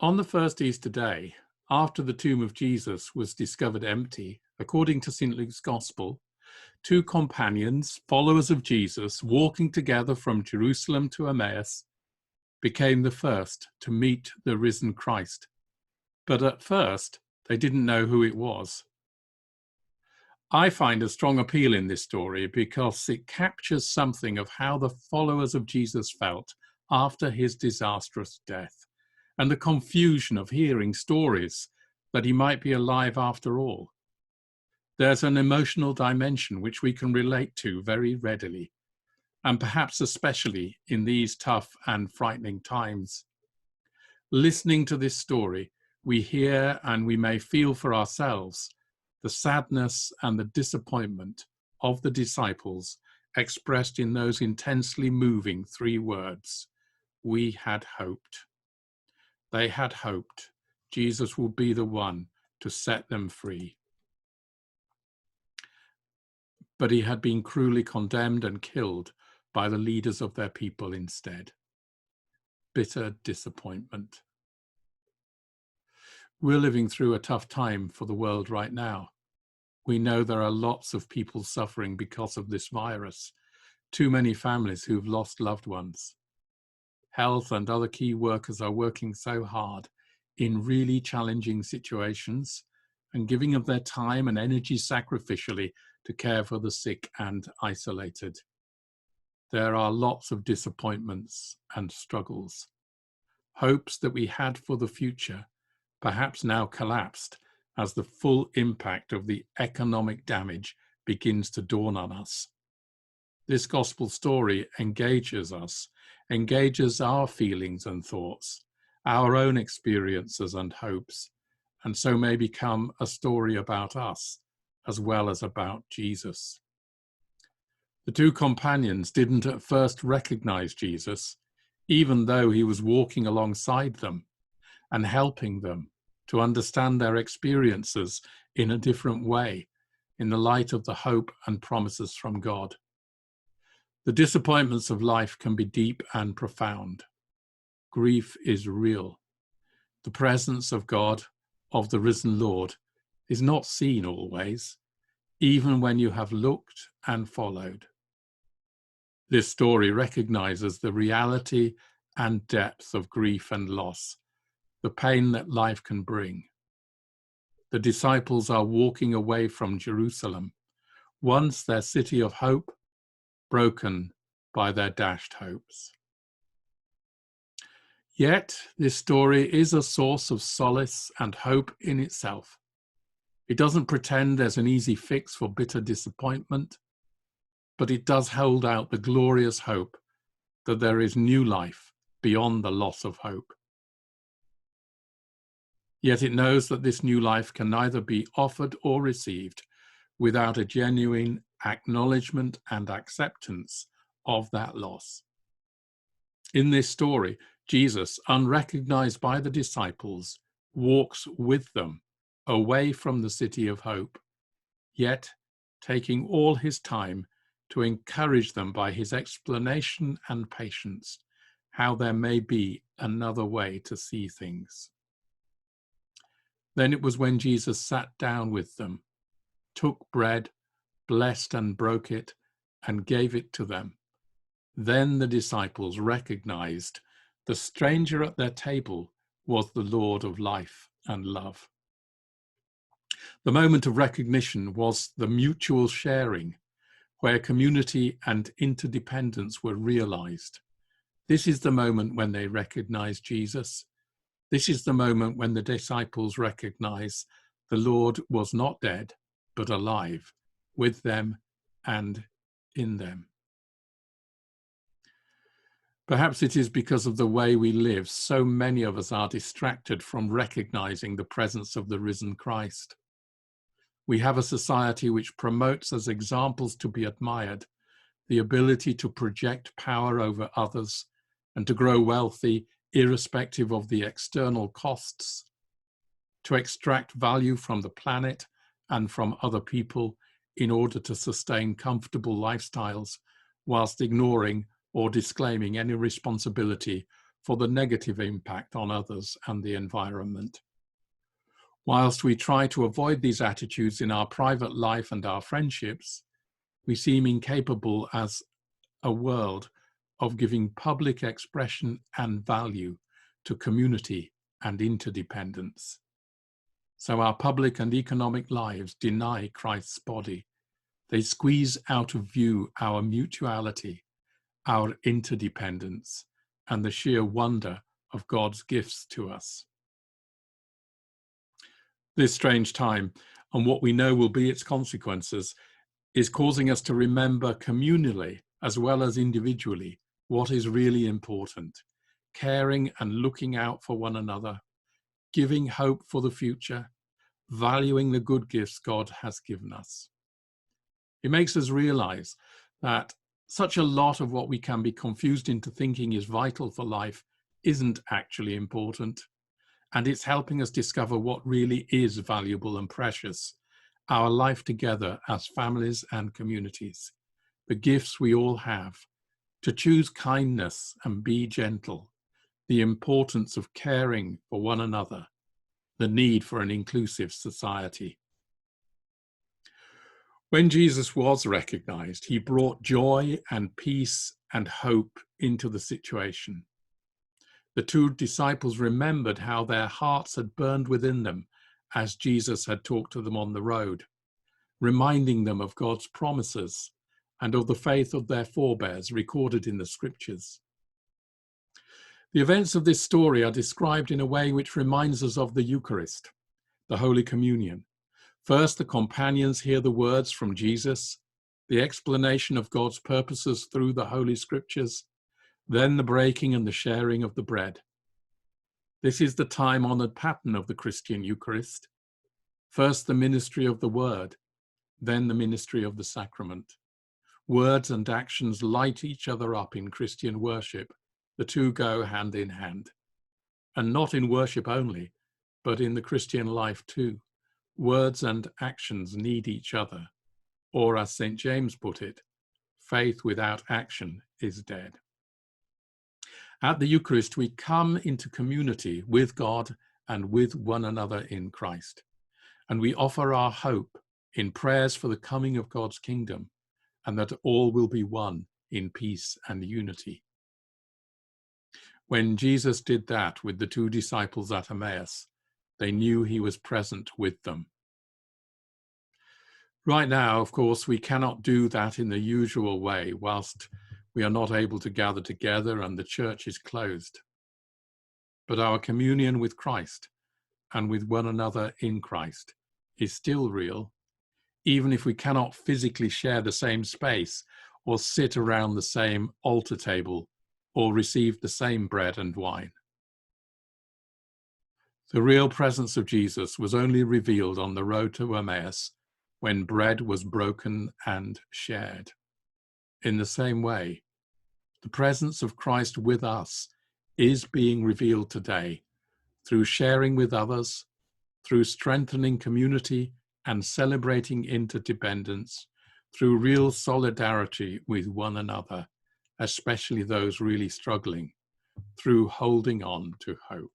On the first Easter day, after the tomb of Jesus was discovered empty, according to St. Luke's Gospel, two companions, followers of Jesus, walking together from Jerusalem to Emmaus, became the first to meet the risen Christ. But at first, they didn't know who it was. I find a strong appeal in this story because it captures something of how the followers of Jesus felt after his disastrous death, and the confusion of hearing stories that he might be alive after all. There's an emotional dimension which we can relate to very readily, and perhaps especially in these tough and frightening times. Listening to this story, we hear and we may feel for ourselves the sadness and the disappointment of the disciples expressed in those intensely moving three words: "We had hoped." They had hoped Jesus would be the one to set them free. But he had been cruelly condemned and killed by the leaders of their people instead. Bitter disappointment. We're living through a tough time for the world right now. We know there are lots of people suffering because of this virus, too many families who've lost loved ones. Health and other key workers are working so hard in really challenging situations and giving of their time and energy sacrificially to care for the sick and isolated. There are lots of disappointments and struggles. Hopes that we had for the future perhaps now collapsed as the full impact of the economic damage begins to dawn on us. This gospel story engages us, engages our feelings and thoughts, our own experiences and hopes, and so may become a story about us as well as about Jesus. The two companions didn't at first recognize Jesus, even though he was walking alongside them and helping them to understand their experiences in a different way, in the light of the hope and promises from God. The disappointments of life can be deep and profound. Grief is real. The presence of God, of the risen Lord, is not seen always, even when you have looked and followed. This story recognizes the reality and depth of grief and loss, the pain that life can bring. The disciples are walking away from Jerusalem, once their city of hope, broken by their dashed hopes. Yet, this story is a source of solace and hope in itself. It doesn't pretend there's an easy fix for bitter disappointment, but it does hold out the glorious hope that there is new life beyond the loss of hope. Yet it knows that this new life can neither be offered or received without a genuine acknowledgement and acceptance of that loss. In this story, Jesus, unrecognized by the disciples, walks with them away from the city of hope, yet taking all his time to encourage them by his explanation and patience how there may be another way to see things. Then it was when Jesus sat down with them, took bread, blessed and broke it, and gave it to them. Then the disciples recognized the stranger at their table was the Lord of life and love. The moment of recognition was the mutual sharing, where community and interdependence were realized. This is the moment when they recognize Jesus. This is the moment when the disciples recognize the Lord was not dead, but alive, with them and in them. Perhaps it is because of the way we live, so many of us are distracted from recognizing the presence of the risen Christ. We have a society which promotes as examples to be admired the ability to project power over others and to grow wealthy irrespective of the external costs, to extract value from the planet and from other people in order to sustain comfortable lifestyles whilst ignoring or disclaiming any responsibility for the negative impact on others and the environment. Whilst we try to avoid these attitudes in our private life and our friendships, we seem incapable as a world of giving public expression and value to community and interdependence. So our public and economic lives deny Christ's body. They squeeze out of view our mutuality, our interdependence, and the sheer wonder of God's gifts to us. This strange time, and what we know will be its consequences, is causing us to remember communally as well as individually what is really important, caring and looking out for one another, giving hope for the future, valuing the good gifts God has given us. It makes us realize that such a lot of what we can be confused into thinking is vital for life isn't actually important. And it's helping us discover what really is valuable and precious, our life together as families and communities, the gifts we all have, to choose kindness and be gentle, the importance of caring for one another, the need for an inclusive society. When Jesus was recognized, he brought joy and peace and hope into the situation. The two disciples remembered how their hearts had burned within them as Jesus had talked to them on the road, reminding them of God's promises and of the faith of their forebears recorded in the scriptures. The events of this story are described in a way which reminds us of the Eucharist, the Holy Communion. First, the companions hear the words from Jesus, the explanation of God's purposes through the Holy Scriptures, then the breaking and the sharing of the bread. This is the time-honored pattern of the Christian Eucharist. First, the ministry of the Word, then the ministry of the sacrament. Words and actions light each other up in Christian worship. The two go hand in hand. And not in worship only, but in the Christian life too. Words and actions need each other. Or as St. James put it, faith without action is dead. At the Eucharist, we come into community with God and with one another in Christ. And we offer our hope in prayers for the coming of God's kingdom and that all will be one in peace and unity. When Jesus did that with the two disciples at Emmaus, they knew he was present with them. Right now, of course, we cannot do that in the usual way whilst we are not able to gather together and the church is closed. But our communion with Christ and with one another in Christ is still real, even if we cannot physically share the same space or sit around the same altar table or receive the same bread and wine. The real presence of Jesus was only revealed on the road to Emmaus when bread was broken and shared. In the same way, the presence of Christ with us is being revealed today through sharing with others, through strengthening community and celebrating interdependence, through real solidarity with one another, especially those really struggling, through holding on to hope.